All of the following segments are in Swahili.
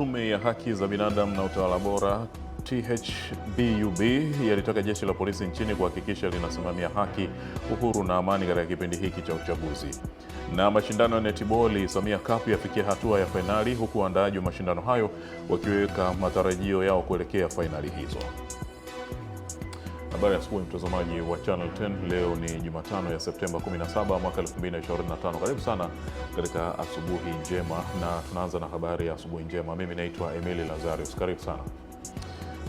Tume ya Haki za Binadamu na Utawala Bora THBUB yalitaka jeshi la polisi nchini kuhakikisha linasimamia haki, uhuru na amani katika kipindi hiki cha uchaguzi. Na mashindano ya netiboli Samia Cup yafikia hatua ya fainali, huku waandaaji wa mashindano hayo wakiweka matarajio yao kuelekea fainali hizo. Habari ya asubuhi mtazamaji wa Channel 10. Leo ni Jumatano ya Septemba 17 mwaka 2025. Karibu sana katika asubuhi njema, na tunaanza na habari ya asubuhi njema. Mimi naitwa Emily Lazarus. Karibu sana.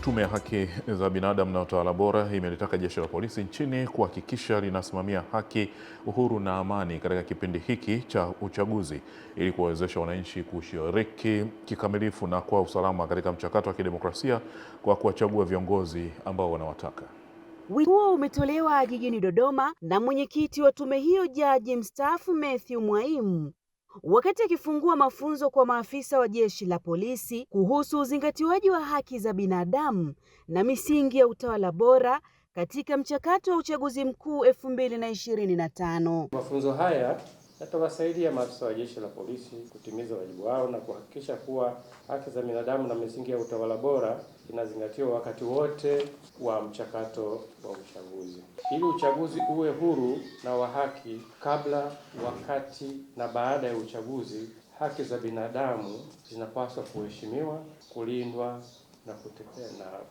Tume ya Haki za Binadamu na Utawala Bora imelitaka jeshi la polisi nchini kuhakikisha linasimamia haki, uhuru na amani katika kipindi hiki cha uchaguzi ili kuwawezesha wananchi kushiriki kikamilifu na kwa usalama katika mchakato wa kidemokrasia kwa kuwachagua viongozi ambao wanawataka. Wito huo umetolewa jijini Dodoma na mwenyekiti wa tume hiyo, Jaji mstaafu Mathew Mwaimu, wakati akifungua mafunzo kwa maafisa wa jeshi la polisi kuhusu uzingatiwaji wa haki za binadamu na misingi ya utawala bora katika mchakato wa uchaguzi mkuu 2025. Mafunzo haya yatawasaidia maafisa wa jeshi la polisi kutimiza wajibu wao na kuhakikisha kuwa haki za binadamu na misingi ya utawala bora inazingatiwa wakati wote wa mchakato wa uchaguzi. Ili uchaguzi uwe huru na wa haki, kabla, wakati na baada ya uchaguzi, haki za binadamu zinapaswa kuheshimiwa, kulindwa na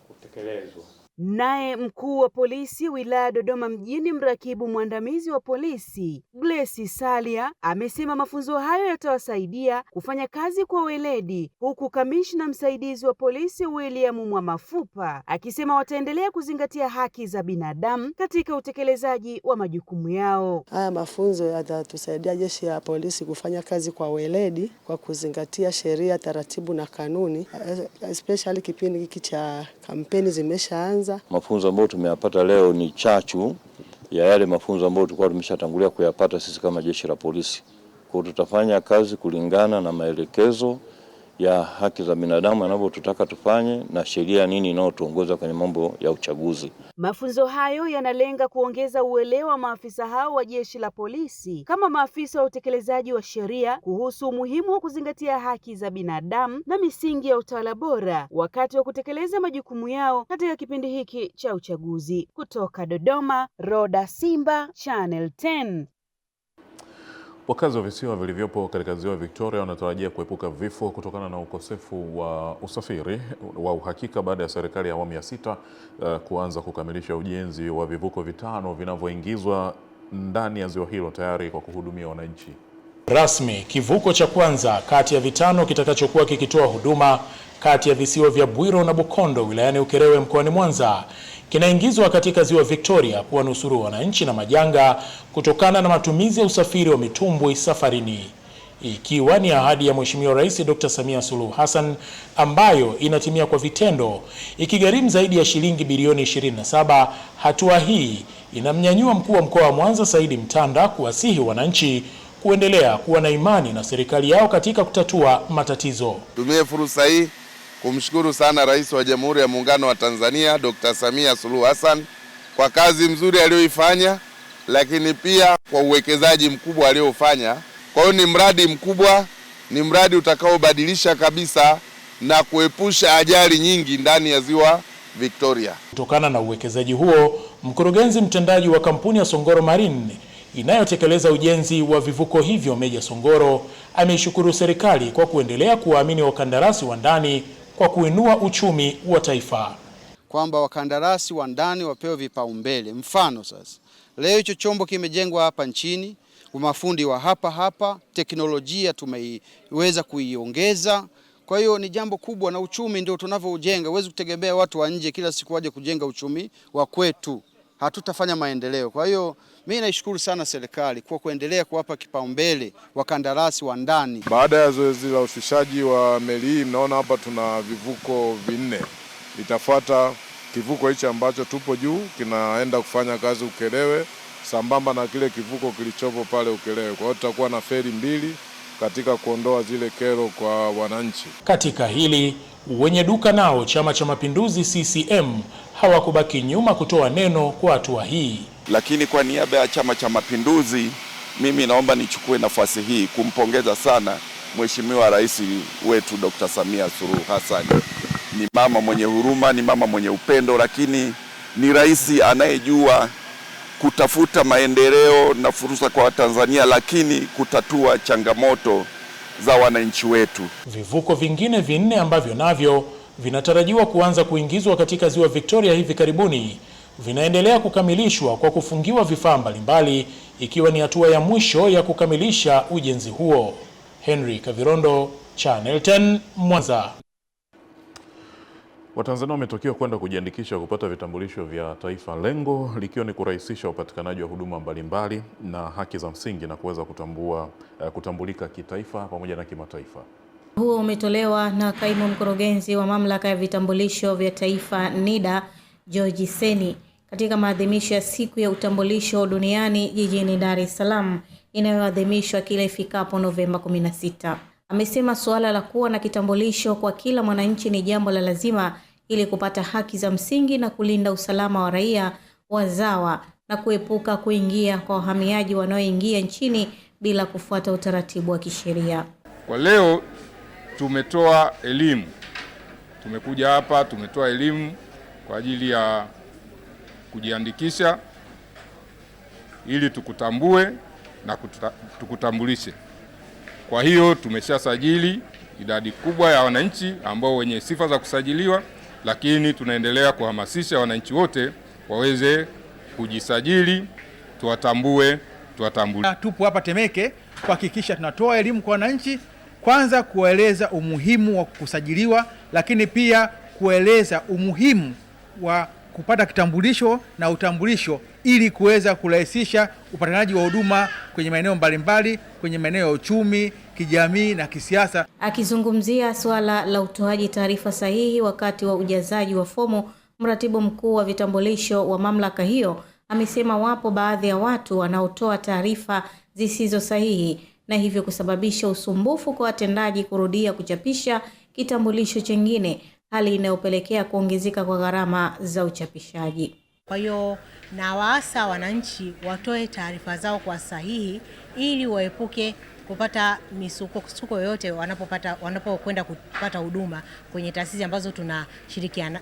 kutekelezwa. Naye mkuu wa polisi wilaya Dodoma mjini, mrakibu mwandamizi wa polisi Grace Salia, amesema mafunzo hayo yatawasaidia kufanya kazi kwa weledi, huku kamishna msaidizi wa polisi William Mwamafupa akisema wataendelea kuzingatia haki za binadamu katika utekelezaji wa majukumu yao. Haya mafunzo yatatusaidia jeshi la polisi kufanya kazi kwa weledi kwa kuzingatia sheria, taratibu na kanuni, especially kipindi hiki cha kampeni zimeshaanza. Mafunzo ambayo tumeyapata leo ni chachu ya yale mafunzo ambayo tulikuwa tumeshatangulia kuyapata sisi kama jeshi la polisi. Kwa tutafanya kazi kulingana na maelekezo ya haki za binadamu yanavyotutaka tufanye na sheria nini inayotuongoza kwenye mambo ya uchaguzi. Mafunzo hayo yanalenga kuongeza uelewa wa maafisa hao wa jeshi la polisi kama maafisa wa utekelezaji wa sheria kuhusu umuhimu wa kuzingatia haki za binadamu na misingi ya utawala bora wakati wa kutekeleza majukumu yao katika kipindi hiki cha uchaguzi. Kutoka Dodoma, Roda Simba, Channel 10. Wakazi wa visiwa vilivyopo katika ziwa Victoria wanatarajia kuepuka vifo kutokana na ukosefu wa usafiri wa uhakika baada ya serikali ya awamu ya 6 kuanza kukamilisha ujenzi wa vivuko 5 vinavyoingizwa ndani ya ziwa hilo tayari kwa kuhudumia wananchi. Rasmi kivuko cha kwanza kati ya vitano kitakachokuwa kikitoa huduma kati ya visiwa vya Bwiro na Bukondo wilayani Ukerewe mkoani Mwanza kinaingizwa katika ziwa Victoria kuwanusuru wananchi na majanga kutokana na matumizi ya usafiri wa mitumbwi safarini, ikiwa ni ahadi ya Mheshimiwa Rais Dr. Samia Suluhu Hassan ambayo inatimia kwa vitendo, ikigharimu zaidi ya shilingi bilioni 27. Hatua hii inamnyanyua mkuu wa mkoa wa Mwanza Saidi Mtanda kuwasihi wananchi kuendelea kuwa na imani na serikali yao katika kutatua matatizo. Tumie fursa hii kumshukuru sana Rais wa Jamhuri ya Muungano wa Tanzania Dr. Samia Suluhu Hassan kwa kazi nzuri aliyoifanya, lakini pia kwa uwekezaji mkubwa aliofanya. Kwa hiyo ni mradi mkubwa, ni mradi utakaobadilisha kabisa na kuepusha ajali nyingi ndani ya ziwa Victoria. Kutokana na uwekezaji huo, mkurugenzi mtendaji wa kampuni ya Songoro Marine inayotekeleza ujenzi wa vivuko hivyo, Meja Songoro, ameishukuru serikali kwa kuendelea kuwaamini wakandarasi wa ndani kwa kuinua uchumi wa taifa. Kwamba wakandarasi wa ndani wapewe vipaumbele. Mfano sasa, leo hicho chombo kimejengwa hapa nchini, umafundi wa hapa, teknolojia tumeiweza kuiongeza. Kwa hiyo ni jambo kubwa, na uchumi ndio tunavyoujenga. Huwezi kutegemea watu wa nje kila siku waje kujenga uchumi wa kwetu, hatutafanya maendeleo. Kwa hiyo mimi naishukuru sana serikali kwa kuendelea kuwapa kipaumbele wakandarasi wa ndani. Baada ya zoezi la ushushaji wa meli hii, mnaona hapa tuna vivuko 4. Itafuata kivuko hichi ambacho tupo juu kinaenda kufanya kazi Ukerewe sambamba na kile kivuko kilichopo pale Ukerewe. Kwa hiyo tutakuwa na feri 2 katika kuondoa zile kero kwa wananchi. Katika hili, wenye duka nao Chama cha Mapinduzi CCM hawakubaki nyuma kutoa neno kwa hatua hii. Lakini kwa niaba ya Chama cha Mapinduzi, mimi naomba nichukue nafasi hii kumpongeza sana Mheshimiwa Rais wetu Dr. Samia Suluhu Hassan ni mama mwenye huruma, ni mama mwenye upendo, lakini ni rais anayejua kutafuta maendeleo na fursa kwa Watanzania, lakini kutatua changamoto za wananchi wetu. Vivuko vingine 4 ambavyo navyo vinatarajiwa kuanza kuingizwa katika ziwa Victoria hivi karibuni vinaendelea kukamilishwa kwa kufungiwa vifaa mbalimbali, ikiwa ni hatua ya mwisho ya kukamilisha ujenzi huo. Henry Kavirondo, Channel 10, Mwanza. Watanzania wametokiwa kwenda kujiandikisha kupata vitambulisho vya taifa, lengo likiwa ni kurahisisha upatikanaji wa huduma mbalimbali na haki za msingi na kuweza kutambulika kitaifa pamoja na kimataifa. Huo umetolewa na kaimu mkurugenzi wa mamlaka ya vitambulisho vya taifa NIDA, George Seni, katika maadhimisho ya siku ya utambulisho duniani jijini Dar es Salaam inayoadhimishwa kila ifikapo Novemba 16. Amesema suala la kuwa na kitambulisho kwa kila mwananchi ni jambo la lazima ili kupata haki za msingi na kulinda usalama wa raia wazawa na kuepuka kuingia kwa wahamiaji wanaoingia nchini bila kufuata utaratibu wa kisheria. Kwa leo tumetoa elimu. Tumekuja hapa tumetoa elimu kwa ajili ya kujiandikisha ili tukutambue na tukutambulishe. Kwa hiyo tumeshasajili idadi kubwa ya wananchi ambao wenye sifa za kusajiliwa, lakini tunaendelea kuhamasisha wananchi wote waweze kujisajili, tuwatambue. Tupo hapa Temeke kuhakikisha tunatoa elimu kwa wananchi, kwanza kueleza umuhimu wa kusajiliwa, lakini pia kueleza umuhimu wa kupata kitambulisho na utambulisho ili kuweza kurahisisha upatikanaji wa huduma kwenye maeneo mbalimbali, kwenye maeneo ya uchumi, kijamii na kisiasa. Akizungumzia swala la utoaji taarifa sahihi wakati wa ujazaji wa fomu, mratibu mkuu wa vitambulisho wa mamlaka hiyo amesema wapo baadhi ya watu wanaotoa taarifa zisizo sahihi na hivyo kusababisha usumbufu kwa watendaji kurudia kuchapisha kitambulisho chengine, hali inayopelekea kuongezeka kwa gharama za uchapishaji. Kwa hiyo nawaasa wananchi watoe taarifa zao kwa sahihi ili waepuke kupata misukosuko yoyote wanapokwenda kupata huduma kwenye taasisi ambazo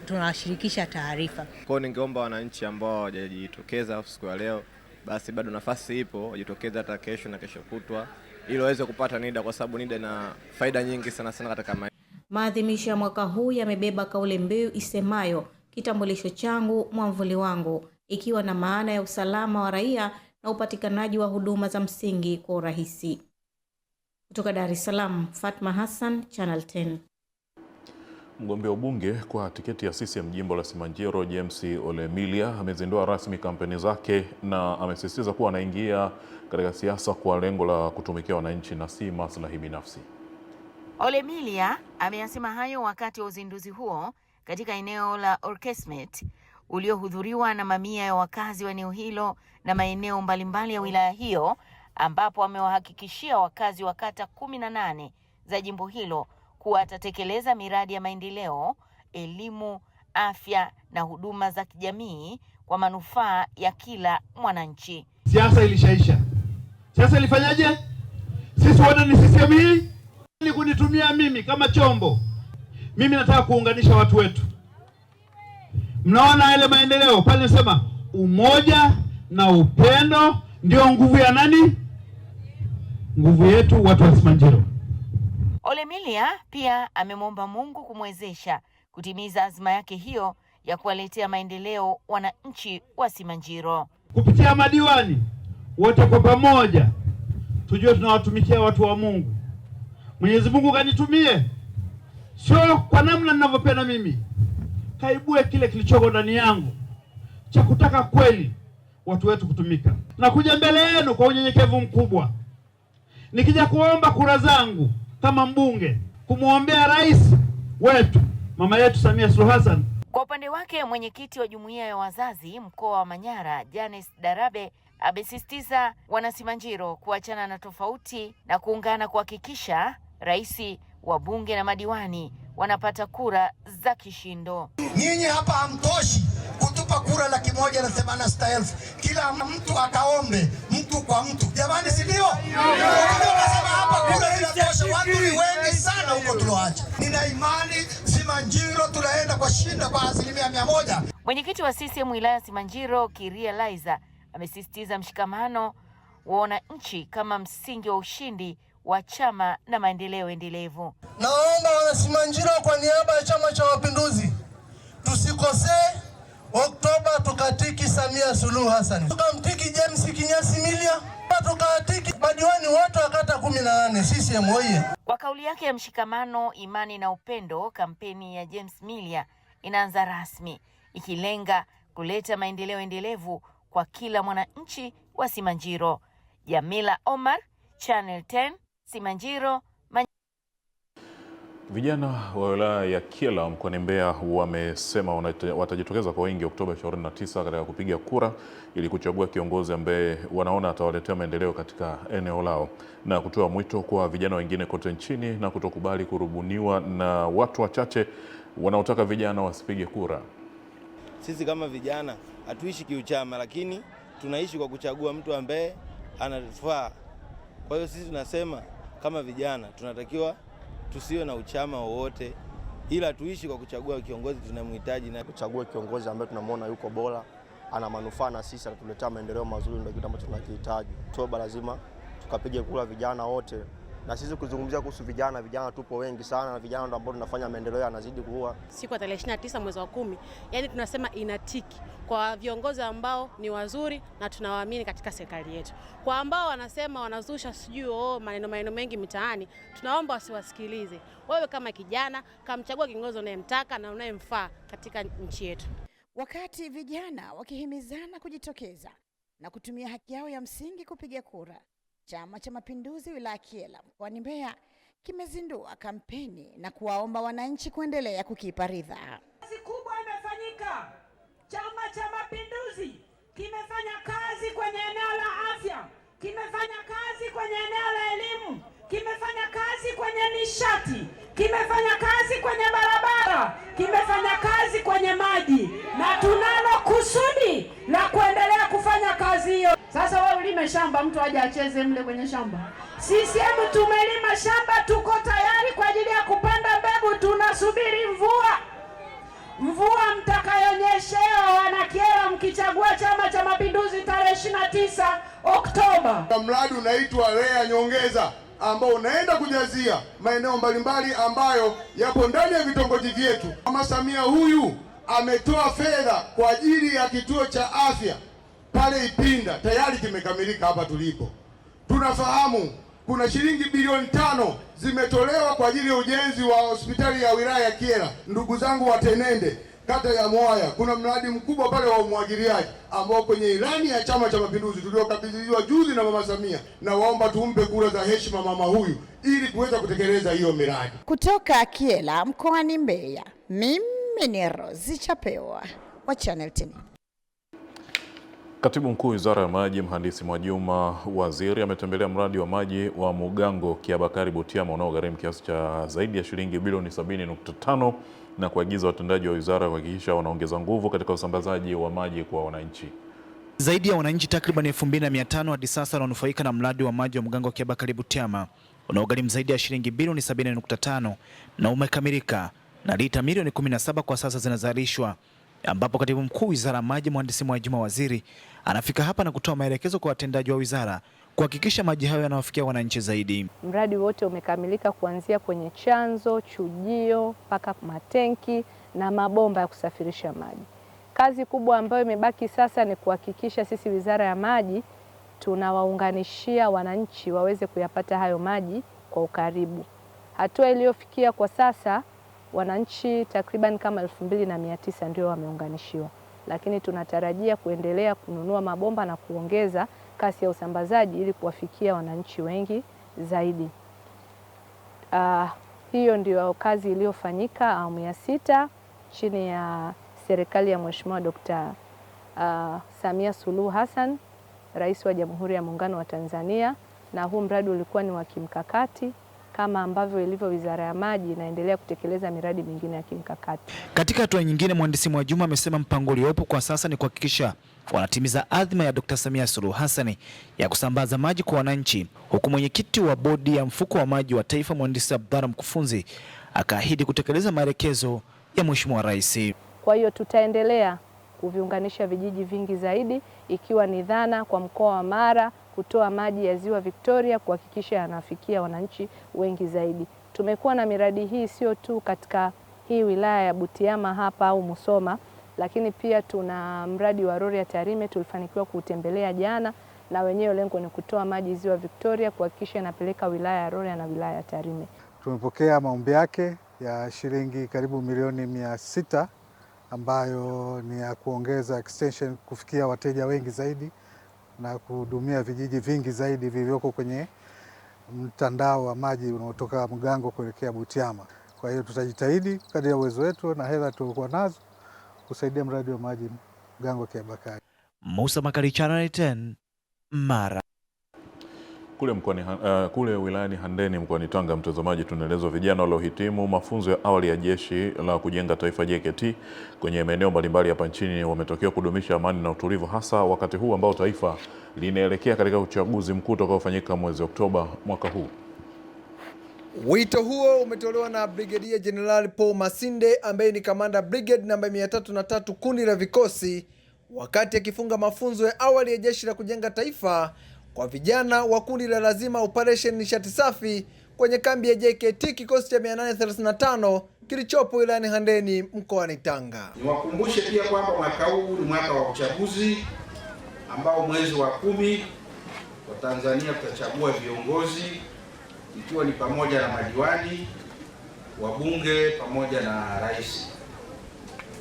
tunashirikisha taarifa. Kwa hiyo ningeomba wananchi ambao hawajajitokeza siku ya leo, basi bado nafasi ipo, wajitokeze hata kesho na kesho kutwa ili waweze kupata NIDA, kwa sababu NIDA ina faida nyingi sana katika maisha. Maadhimisho ya mwaka huu yamebeba kauli mbiu isemayo kitambulisho changu mwamvuli wangu, ikiwa na maana ya usalama wa raia na upatikanaji wa huduma za msingi kwa urahisi. Kutoka Dar es Salaam, Fatma Hassan, Channel 10. Mgombea ubunge kwa tiketi ya CCM jimbo la Simanjiro, James Ole Emilia, amezindua rasmi kampeni zake na amesisitiza kuwa anaingia katika siasa kwa lengo la kutumikia wananchi na si maslahi binafsi. Ole Emilia ameyasema hayo wakati wa uzinduzi huo katika eneo la Orkesmet uliohudhuriwa na mamia ya wakazi wa eneo hilo na maeneo mbalimbali ya wilaya hiyo, ambapo amewahakikishia wakazi wa kata 18 za jimbo hilo kuwa atatekeleza miradi ya maendeleo, elimu, afya na huduma za kijamii kwa manufaa ya kila mwananchi. Siasa ilishaisha. Siasa ilifanyaje? Sisi wote ni CCM hii. Ni kunitumia mimi kama chombo. Mimi nataka kuunganisha watu wetu. Mnaona ile maendeleo pale, nasema umoja na upendo ndio nguvu ya nani? Nguvu yetu watu wa Simanjiro. Ole Emilia pia amemwomba Mungu kumwezesha kutimiza azma yake hiyo ya kuwaletea maendeleo wananchi wa Simanjiro. Kupitia madiwani wote kwa pamoja tujue tunawatumikia watu wa Mungu. Mwenyezi Mungu kanitumie, sio kwa namna ninavyopenda mimi. Kaibue kile kilichoko ndani yangu cha kutaka kweli watu wetu kutumika. Nakuja mbele yenu kwa unyenyekevu mkubwa, nikija kuomba kura zangu kama mbunge kumwombea rais wetu mama yetu Samia Suluhu Hassan. Kwa upande wake, mwenyekiti wa jumuiya ya wazazi mkoa wa Manyara, Janice Darabe, amesisitiza wanasimanjiro kuachana na tofauti na kuungana kuhakikisha rais, wabunge na madiwani wanapata kura za kishindo. Nyinyi hapa hamtoshi kutupa kura 186,000. Kila mtu akaombe, mtu kwa mtu. Jamani, si ndio? Unasema hapa kura zinatosha, watu ni wengi sana huko tuloacha. Nina imani Simanjiro tunaenda kwa shinda kwa 100%. Mwenyekiti wa CCM wilaya Simanjiro, Kiria Liza, amesisitiza mshikamano wa wananchi kama msingi wa ushindi wa chama na maendeleo endelevu. Naomba wana Simanjiro kwa niaba ya Chama cha Mapinduzi tusikosee Oktoba, tukatiki Samia Suluhu Hassan, tukamtiki James Kinyasi Milia, tukatiki madiwani wote wa kata 18. CCM oye! Kwa kauli yake ya mshikamano, imani na upendo, kampeni ya James Milia inaanza rasmi, ikilenga kuleta maendeleo endelevu kwa kila mwananchi wa Simanjiro. Jamila Omar, Channel 10, Simanjiro. Vijana wa wilaya ya Kyela mkoani Mbeya wamesema watajitokeza kwa wingi Oktoba 29 katika kupiga kura ili kuchagua kiongozi ambaye wanaona atawaletea maendeleo katika eneo lao, na kutoa mwito kwa vijana wengine kote nchini na kutokubali kurubuniwa na watu wachache wanaotaka vijana wasipige kura. Sisi kama vijana hatuishi kiuchama, lakini tunaishi kwa kuchagua mtu ambaye anafaa. Kwa hiyo sisi tunasema kama vijana tunatakiwa tusiwe na uchama wowote, ila tuishi kwa kuchagua kiongozi tunamhitaji, na kuchagua kiongozi ambaye tunamwona yuko bora, ana manufaa na sisi, anatuletea maendeleo mazuri, ndio kitu ambacho tunakihitaji. Oktoba lazima tukapige kura vijana wote. Na sisi kuzungumzia kuhusu vijana tupo wengi sana, na vijana ndio ambao tunafanya maendeleo yanazidi kuwa. Siku ya tarehe 29 mwezi wa 10, yani tunasema inatiki kwa viongozi ambao ni wazuri na tunawaamini katika serikali yetu. Kwa ambao wanasema wanazusha sijui maneno mengi mitaani, tunaomba wasiwasikilize. Wewe kama kijana, kamchagua kiongozi unayemtaka na unayemfaa katika nchi yetu. Wakati vijana wakihimizana kujitokeza na kutumia haki yao ya msingi kupiga kura, Chama cha Mapinduzi wilaya Kyela mkoani Mbeya kimezindua kampeni na kuwaomba wananchi kuendelea kukipa ridhaa. Kazi kubwa imefanyika. Chama cha Mapinduzi kimefanya kazi kwenye eneo la afya, kimefanya kazi kwenye eneo la elimu, kimefanya kazi kwenye nishati, kimefanya kazi kwenye barabara, kimefanya kazi kwenye maji, na tunalo kusudi la kuendelea kufanya kazi hiyo. Sasa wewe ulime shamba, mtu aje acheze mle kwenye shamba. CCM tumelima shamba, tuko tayari kwa ajili ya kupanda mbegu, tunasubiri mvua mtakayonyeshewa wana Kyela mkichagua Chama cha Mapinduzi tarehe 29 Oktoba. Mradi unaitwa REA Nyongeza ambao unaenda kujazia maeneo mbalimbali ambayo yapo ndani ya vitongoji vyetu. Mama Samia huyu ametoa fedha kwa ajili ya kituo cha afya pale Ipinda, tayari kimekamilika hapa tulipo. Tunafahamu kuna shilingi bilioni 5 zimetolewa kwa ajili ya ujenzi wa hospitali ya wilaya ya Kyela. Ndugu zangu wa Tenende, kata ya Mwaya, kuna mradi mkubwa pale wa umwagiliaji ambao kwenye ilani ya Chama cha Mapinduzi tuliokabidhiwa juzi na Mama Samia, na waomba tumpe kura za heshima mama huyu ili kuweza kutekeleza hiyo miradi. Kutoka Kyela mkoani Mbeya, mimi ni Rose Chapewa wa Channel 10. Katibu Mkuu Wizara ya Maji Mhandisi Mwajuma Waziri ametembelea mradi wa maji wa Mugango Kiabakari Butiama unaogharimu kiasi cha zaidi ya shilingi bilioni 70.5 na kuagiza watendaji wa wizara kuhakikisha wanaongeza nguvu katika usambazaji wa maji kwa wananchi. Zaidi ya wananchi takriban 2500 hadi sasa wananufaika na mradi wa maji wa Mugango Kiabakari Butiama unaogharimu zaidi ya shilingi bilioni 70.5 na umekamilika, na lita milioni 17 kwa sasa zinazalishwa, ambapo Katibu Mkuu Wizara ya Maji Mhandisi Mwajuma Waziri anafika hapa na kutoa maelekezo kwa watendaji wa wizara kuhakikisha maji hayo yanawafikia wananchi zaidi. Mradi wote umekamilika kuanzia kwenye chanzo, chujio, mpaka matenki na mabomba ya kusafirisha maji. Kazi kubwa ambayo imebaki sasa ni kuhakikisha sisi Wizara ya Maji tunawaunganishia wananchi waweze kuyapata hayo maji kwa ukaribu. Hatua iliyofikia kwa sasa, wananchi takriban kama 2900 ndio wameunganishiwa, lakini tunatarajia kuendelea kununua mabomba na kuongeza kasi ya usambazaji ili kuwafikia wananchi wengi zaidi. Hiyo ndio kazi iliyofanyika awamu ya 6 chini ya serikali ya Mheshimiwa Dr. Samia Suluhu Hassan, Rais wa Jamhuri ya Muungano wa Tanzania, na huu mradi ulikuwa ni wa kimkakati kama ambavyo ilivyo Wizara ya Maji inaendelea kutekeleza miradi mingine ya kimkakati. Katika hatua nyingine, mhandisi Mwajuma amesema mpango uliopo kwa sasa ni kuhakikisha wanatimiza adhima ya Dr. Samia Suluhu Hassan ya kusambaza maji kwa wananchi, huku mwenyekiti wa bodi ya mfuko wa maji wa taifa mhandisi Abdalla Mkufunzi akaahidi kutekeleza maelekezo ya Mheshimiwa Rais. Kwa hiyo tutaendelea kuviunganisha vijiji vingi zaidi, ikiwa ni dhana kwa mkoa wa Mara kutoa maji ya Ziwa Victoria kuhakikisha yanafikia wananchi wengi zaidi. Tumekuwa na miradi hii sio tu katika hii wilaya ya Butiama hapa au Musoma, lakini pia tuna mradi wa Rorya Tarime tulifanikiwa kuutembelea jana, na wenyewe lengo ni kutoa maji Ziwa Victoria kuhakikisha yanapeleka wilaya ya Rorya na wilaya ya Tarime. Tumepokea maombi yake ya shilingi karibu milioni 600 ambayo ni ya kuongeza extension kufikia wateja wengi zaidi na kuhudumia vijiji vingi zaidi vilivyoko kwenye mtandao wa maji unaotoka Mgango kuelekea Butiama. Kwa hiyo tutajitahidi kadri ya uwezo wetu na hela tulikuwa nazo kusaidia mradi wa maji Mgango Kiabakari. Musa Makari, Channel 10, Mara. Kule wilayani Handeni mkoani Tanga, mtazamaji, tunaelezwa vijana waliohitimu mafunzo ya awali ya Jeshi la Kujenga Taifa JKT kwenye maeneo mbalimbali hapa nchini wametakiwa kudumisha amani na utulivu, hasa wakati huu ambao taifa linaelekea katika uchaguzi mkuu utakaofanyika mwezi Oktoba mwaka huu. Wito huo umetolewa na Brigadier General Paul Masinde ambaye ni kamanda brigade namba 303 kundi la vikosi, wakati akifunga mafunzo ya awali ya Jeshi la Kujenga Taifa kwa vijana wa kundi la lazima Operation Nishati Safi kwenye kambi ya JKT kikosi cha 835 kilichopo wilayani Handeni mkoani Tanga. Niwakumbushe pia kwamba mwaka huu ni mwaka wa uchaguzi ambao mwezi wa 10 wa Tanzania tutachagua viongozi, ikiwa ni pamoja na madiwani, wabunge pamoja na rais.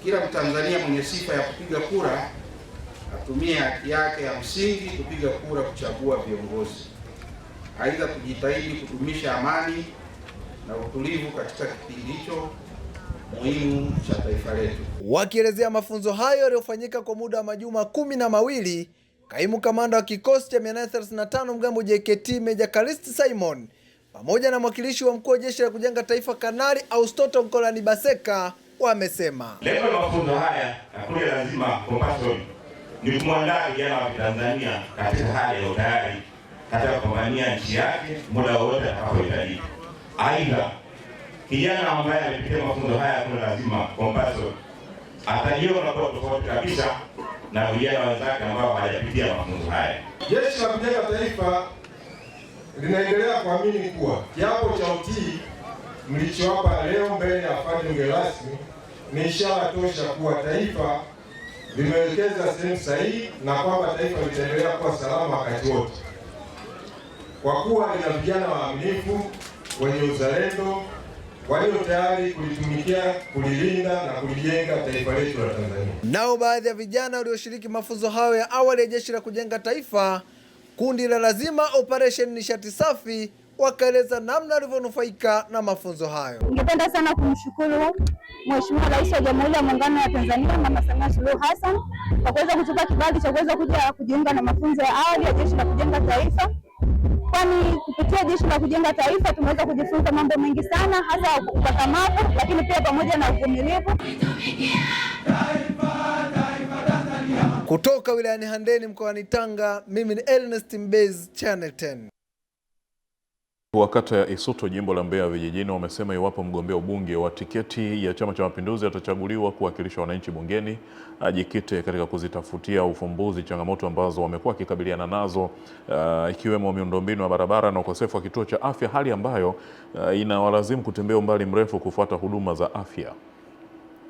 Kila Mtanzania mwenye sifa ya kupiga kura atumie haki yake ya msingi kupiga kura kuchagua viongozi. Aidha, tujitahidi kudumisha amani na utulivu katika kipindi hicho muhimu cha taifa letu. Wakielezea mafunzo hayo yaliyofanyika kwa muda wa majuma 12, kaimu kamanda wa kikosi cha 835 mgambo JKT Meja Kalisti Simon pamoja na mwakilishi wa mkuu wa Jeshi la Kujenga Taifa Kanali Austoto Nkolani Baseka wamesema lengo la mafunzo haya ya kundi lazima compassion ni kumwandaa kijana wa Tanzania katika hali ya utayari katika kupambania nchi yake muda wote atakapohitaji. Aidha, kijana ambaye amepitia mafunzo haya kundi lazima compassion atajiona kwa tofauti kabisa na vijana wenzake ambao hawajapitia mafunzo haya. Jeshi la Kujenga Taifa linaendelea kuamini kuwa kiapo cha utii mlichowapa leo mbele ya afande mgeni rasmi ni ishara tosha kuwa taifa limewekeza sehemu sahihi na kwamba taifa litaendelea kuwa salama wakati wote, kwa kuwa lina vijana waaminifu wenye uzalendo walio tayari kulitumikia, kulilinda na kulijenga taifa letu la Tanzania. Nao baadhi ya vijana walioshiriki mafunzo hayo ya awali ya Jeshi la Kujenga Taifa kundi la lazima Operation Nishati Safi wakaeleza namna walivyonufaika na mafunzo hayo. Ningependa sana kumshukuru Mheshimiwa Rais wa Jamhuri ya Muungano wa Tanzania Mama Samia Suluhu Hassan kwa kuweza kutupa kibali cha kuweza kuja kujiunga na mafunzo ya awali ya Jeshi la Kujenga Taifa, kwani kupitia Jeshi la Kujenga Taifa tumeweza kujifunza mambo mengi sana, hasa ukakamavu, lakini pia pamoja na uvumilivu. Kutoka wilayani Handeni mkoani Tanga, mimi ni Ernest Mbez, Channel 10. Wa kata ya Isuto jimbo la Mbeya vijijini wamesema iwapo mgombea ubunge wa tiketi ya Chama cha Mapinduzi atachaguliwa kuwakilisha wananchi bungeni, ajikite katika kuzitafutia ufumbuzi changamoto ambazo wamekuwa wakikabiliana nazo, ikiwemo miundombinu ya barabara na ukosefu wa kituo cha afya, hali ambayo inawalazimu kutembea umbali mrefu kufuata huduma za afya.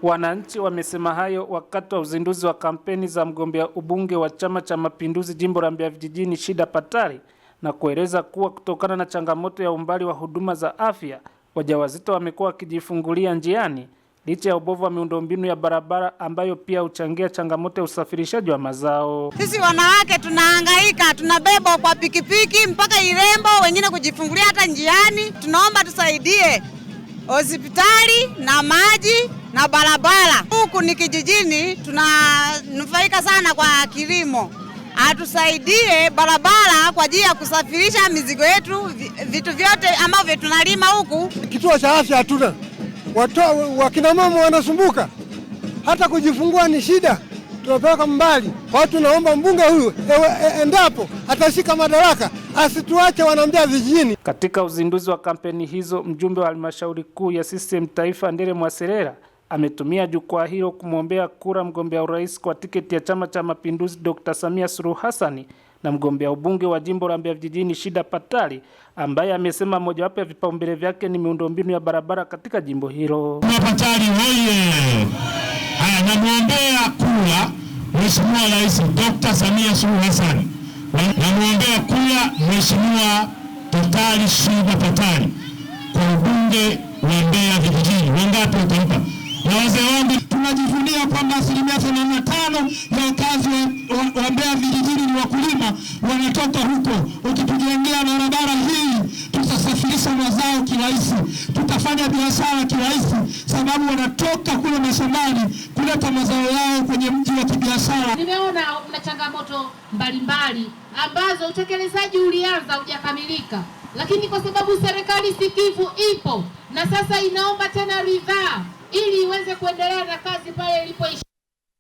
Wananchi wamesema hayo wakati wa uzinduzi wa kampeni za mgombea ubunge wa Chama cha Mapinduzi jimbo la Mbeya vijijini Shida Patari, na kueleza kuwa kutokana na changamoto ya umbali wa huduma za afya, wajawazito wamekuwa wakijifungulia njiani licha ya ubovu wa miundombinu ya barabara ambayo pia huchangia changamoto ya usafirishaji wa mazao. Sisi wanawake tunahangaika, tunabebwa kwa pikipiki mpaka Irembo, wengine kujifungulia hata njiani. Tunaomba tusaidie hospitali na maji na barabara. Huku ni kijijini, tunanufaika sana kwa kilimo. atusaidie barabara kwa ajili ya kusafirisha mizigo yetu, vitu vyote ambavyo tunalima huku. Kituo cha afya hatuna, wakina mama wanasumbuka, hata kujifungua ni shida, tunapeleka mbali. Kwa hiyo tunaomba mbunge huyu endapo atashika madaraka asituache wanambea vijijini. Katika uzinduzi wa kampeni hizo, mjumbe wa halmashauri kuu ya CCM Taifa Ndere Mwaserera ametumia jukwaa hilo kumwombea kura mgombea urais kwa tiketi ya Chama cha Mapinduzi Dr. Samia Suluhu Hassan na mgombea ubunge wa jimbo la Mbeya Vijijini Shida Patali, ambaye amesema mojawapo ya vipaumbele vyake ni miundombinu ya barabara katika jimbo hilo. Patali hoye! Haya, namwombea kura Mheshimiwa Rais Dr. Samia Suluhu Hassan. Namwombea kura Mheshimiwa Patali Shida Patali kwa ubunge wa Mbeya Vijijini. Wangapi watampa? Na wazee wangu, tunajivunia kwamba 85% ya wakazi wa Mbeya Vijijini ni wakulima, wanatoka huko. Ukitujengea barabara hii, tutasafirisha mazao kirahisi, tutafanya biashara kirahisi, sababu wanatoka kule mashambani kuleta mazao yao kwenye mji wa kibiashara. Nimeona kuna changamoto mbalimbali ambazo utekelezaji ulianza hujakamilika, lakini kwa sababu serikali sikivu ipo na sasa inaomba tena ridhaa ili iweze kuendelea na kazi pale ilipoishia.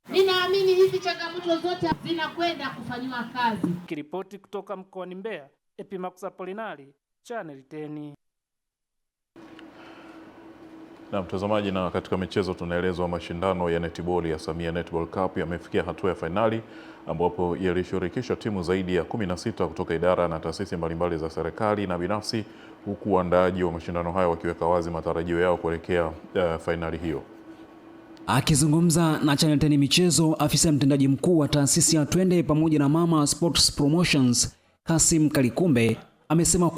Ninaamini hizi changamoto zote zinakwenda kufanywa kazi. Kiripoti kutoka mkoani Mbeya, Epimax Apolinari, Channel 10. Na mtazamaji, na katika michezo tunaelezwa mashindano ya netball ya Samia Netball Cup yamefikia hatua ya fainali, ambapo yalishirikisha timu zaidi ya 16 kutoka idara na taasisi mbalimbali za serikali na binafsi, huku waandaaji wa mashindano hayo wakiweka wazi matarajio yao kuelekea fainali hiyo. Akizungumza na Channel 10 Michezo, afisa mtendaji mkuu wa taasisi ya Twende pamoja na Mama Sports Promotions, Kasim Kalikumbe, amesema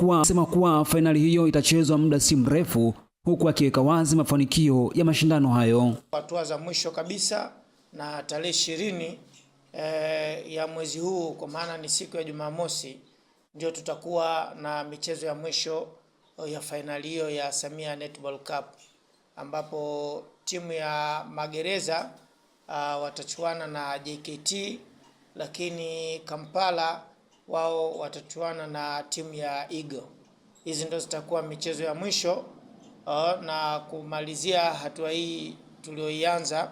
kuwa fainali hiyo itachezwa muda si mrefu, huku akiweka wazi mafanikio ya mashindano hayo. Hatua za mwisho kabisa na tarehe 20 ya mwezi huu, kwa maana ni siku ya Jumamosi, ndio tutakuwa na michezo ya mwisho ya fainali hiyo ya Samia Netball Cup, ambapo timu ya Magereza watachuana na JKT, lakini Kampala wao watachuana na timu ya Eagle. Hizi ndio zitakuwa michezo ya mwisho na kumalizia hatua hii tulioianza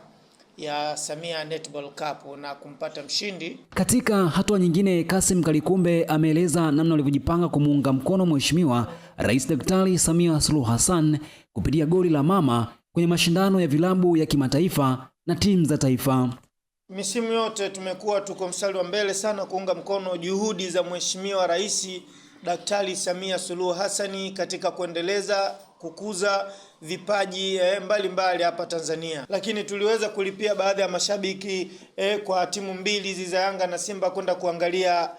ya Samia Netball Cup na kumpata mshindi. Katika hatua nyingine, Kasim Kalikumbe ameeleza namna walivyojipanga kumuunga mkono Mheshimiwa Rais Daktari Samia Suluhu Hassan kupitia goli la mama kwenye mashindano ya vilabu ya kimataifa na timu za taifa. Misimu yote tumekuwa tuko mstari wa mbele sana kuunga mkono juhudi za Mheshimiwa Rais Daktari Samia Suluhu Hassan katika kuendeleza kukuza vipaji mbalimbali hapa Tanzania. Lakini tuliweza kulipia baadhi ya mashabiki kwa timu mbili hizi za Yanga na Simba kwenda kuangalia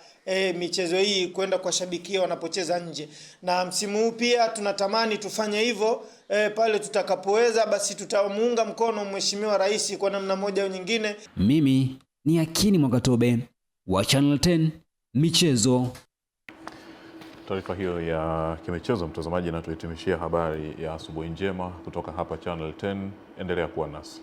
michezo hii, kwenda kwa shabikia wanapocheza nje. Na msimu huu pia tunatamani tufanye hivyo pale tutakapoweza, basi tutamuunga mkono Mheshimiwa Rais kwa namna moja au nyingine. Mimi ni Akini Mwakatobe wa Channel 10 Michezo. Taarifa hiyo ya kimichezo, mtazamaji, na tuhitimishia habari ya asubuhi njema kutoka hapa Channel 10. Endelea kuwa nasi.